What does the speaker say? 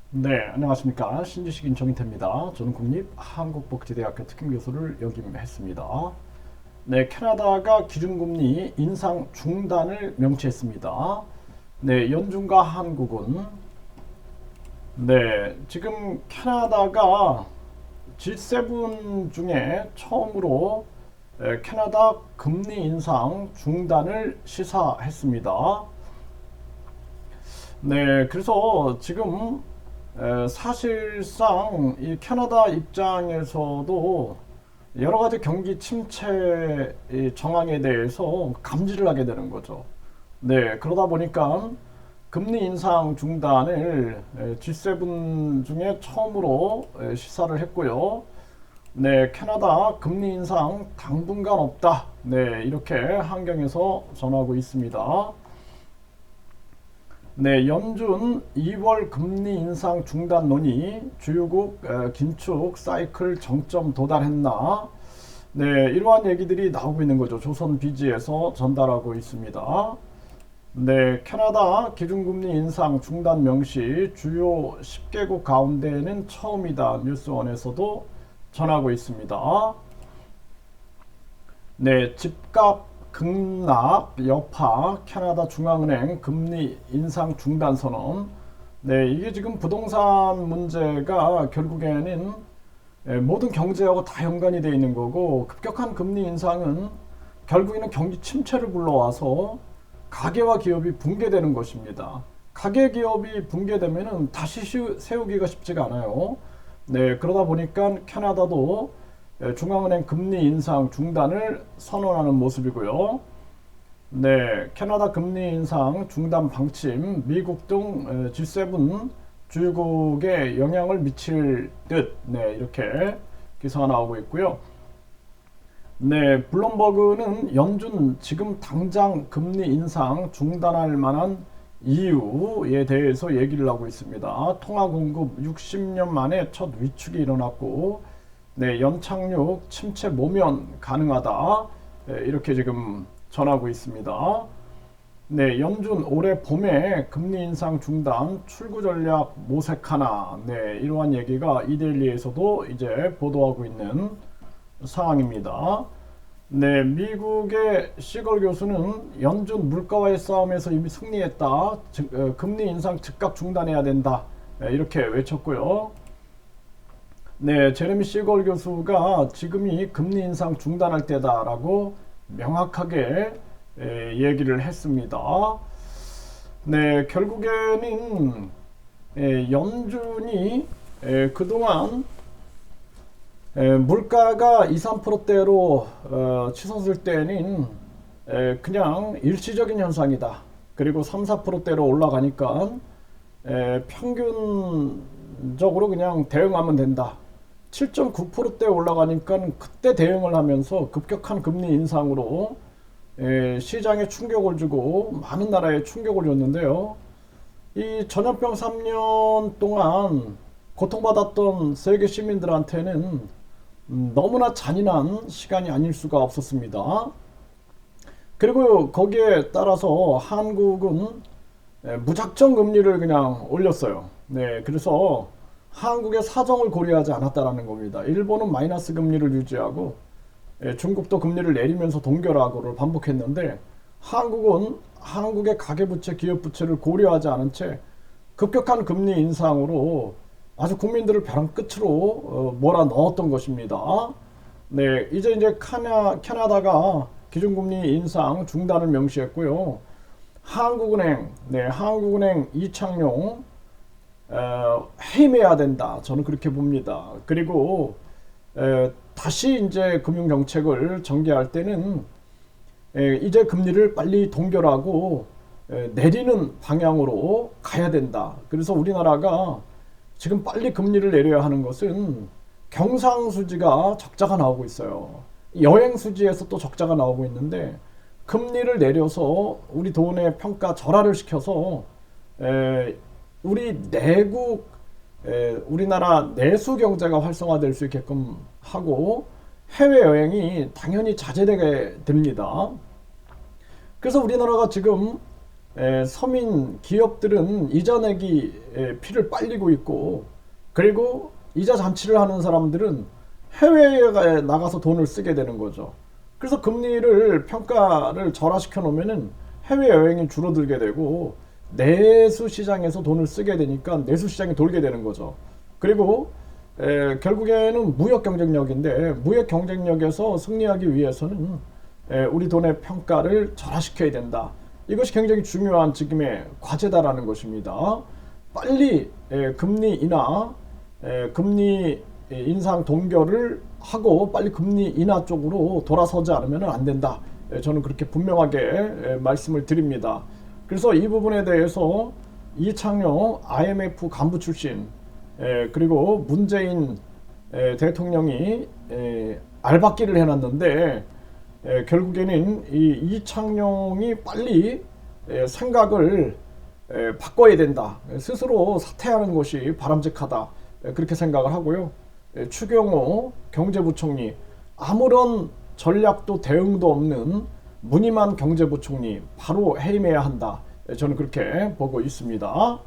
네, 안녕하십니까. 신지식인 정인태입니다. 저는 국립한국복지대학교 특임교수를 역임했습니다. 네, 캐나다가 기준금리 인상 중단을 명시했습니다. 네, 연준과 한국은 지금 캐나다가 G7 중에 처음으로 캐나다 금리 인상 중단을 시사했습니다. 네, 그래서 지금 사실상 이 캐나다 입장에서도 여러 가지 경기 침체 정황에 대해서 감지를 하게 되는 거죠. 네, 그러다 보니까 금리 인상 중단을 G7 중에 처음으로 시사를 했고요. 네, 캐나다 금리 인상 당분간 없다. 네, 이렇게 한경에서 전하고 있습니다. 네, 연준 2월 금리 인상 중단 논의, 주요국 긴축 사이클 정점 도달했나? 네, 이러한 얘기들이 나오고 있는 거죠. 조선 비지에서 전달하고 있습니다. 네, 캐나다 기준금리 인상 중단 명시 주요 10개국 가운데는 처음이다. 뉴스원에서도 전하고 있습니다. 네, 집값 급락 여파 캐나다 중앙은행 금리 인상 중단 선언. 네, 이게 지금 부동산 문제가 결국에는 모든 경제하고 다 연관이 되어 있는 거고, 급격한 금리 인상은 결국에는 경기 침체를 불러와서 가계와 기업이 붕괴되는 것입니다. 가계 기업이 붕괴되면은 다시 세우기가 쉽지가 않아요. 네, 그러다 보니까 캐나다도 중앙은행 금리 인상 중단을 선언하는 모습이고요. 네, 캐나다 금리 인상 중단 방침, 미국 등 G7 주요국에 영향을 미칠 듯, 네, 이렇게 기사가 나오고 있고요. 네, 블룸버그는 연준 지금 당장 금리 인상 중단할 만한 이유에 대해서 얘기를 하고 있습니다. 통화 공급 60년 만에 첫 위축이 일어났고, 네, 연착륙 침체 모면 가능하다. 네, 이렇게 지금 전하고 있습니다. 네, 연준 올해 봄에 금리 인상 중단 출구 전략 모색하나. 네, 이러한 얘기가 이데일리에서도 이제 보도하고 있는 상황입니다. 네, 미국의 시걸 교수는 연준 물가와의 싸움에서 이미 승리했다. 금리 인상 즉각 중단해야 된다. 네, 이렇게 외쳤고요. 네, 제레미 시걸 교수가 지금이 금리 인상 중단할 때다라고 명확하게 얘기를 했습니다. 네, 결국에는 연준이 그동안 물가가 2, 3%대로 치솟을 때는 그냥 일시적인 현상이다. 그리고 3, 4%대로 올라가니까 평균적으로 그냥 대응하면 된다. 7.9%대 올라가니까 그때 대응을 하면서 급격한 금리 인상으로 시장에 충격을 주고 많은 나라에 충격을 줬는데요. 이 전염병 3년 동안 고통받았던 세계 시민들한테는 너무나 잔인한 시간이 아닐 수가 없었습니다. 그리고 거기에 따라서 한국은 무작정 금리를 그냥 올렸어요. 네, 그래서 한국의 사정을 고려하지 않았다라는 겁니다. 일본은 마이너스 금리를 유지하고 중국도 금리를 내리면서 동결하고를 반복했는데, 한국은 한국의 가계부채, 기업부채를 고려하지 않은 채 급격한 금리 인상으로 아주 국민들을 벼랑 끝으로 몰아 넣었던 것입니다. 네, 이제 캐나다가 기준금리 인상 중단을 명시했고요. 한국은행 이창용 해임해야 된다. 저는 그렇게 봅니다. 그리고 다시 이제 금융정책을 전개할 때는 이제 금리를 빨리 동결하고 내리는 방향으로 가야 된다. 그래서 우리나라가 지금 빨리 금리를 내려야 하는 것은 경상수지가 적자가 나오고 있어요. 여행수지에서 또 적자가 나오고 있는데, 금리를 내려서 우리 돈의 평가 절하를 시켜서 우리 우리나라 내수 경제가 활성화될 수 있게끔 하고 해외여행이 당연히 자제되게 됩니다. 그래서 우리나라가 지금 서민 기업들은 이자 내기 피를 빨리고 있고, 그리고 이자 잔치를 하는 사람들은 해외에 나가서 돈을 쓰게 되는 거죠. 그래서 금리를 평가를 절하시켜 놓으면은 해외 여행이 줄어들게 되고 내수 시장에서 돈을 쓰게 되니까 내수 시장이 돌게 되는 거죠. 그리고 결국에는 무역 경쟁력인데, 무역 경쟁력에서 승리하기 위해서는 우리 돈의 평가를 절하시켜야 된다. 이것이 굉장히 중요한 지금의 과제다라는 것입니다. 빨리 금리 인하, 금리 인상 동결을 하고 빨리 금리 인하 쪽으로 돌아서지 않으면 안 된다. 저는 그렇게 분명하게 말씀을 드립니다. 그래서 이 부분에 대해서 이창용 IMF 간부 출신, 그리고 문재인 대통령이 알박기를 해놨는데, 결국에는 이 이창용이 빨리 생각을 바꿔야 된다. 스스로 사퇴하는 것이 바람직하다. 그렇게 생각을 하고요. 추경호 경제부총리, 아무런 전략도 대응도 없는 무늬만 경제부총리 바로 해임해야 한다. 저는 그렇게 보고 있습니다.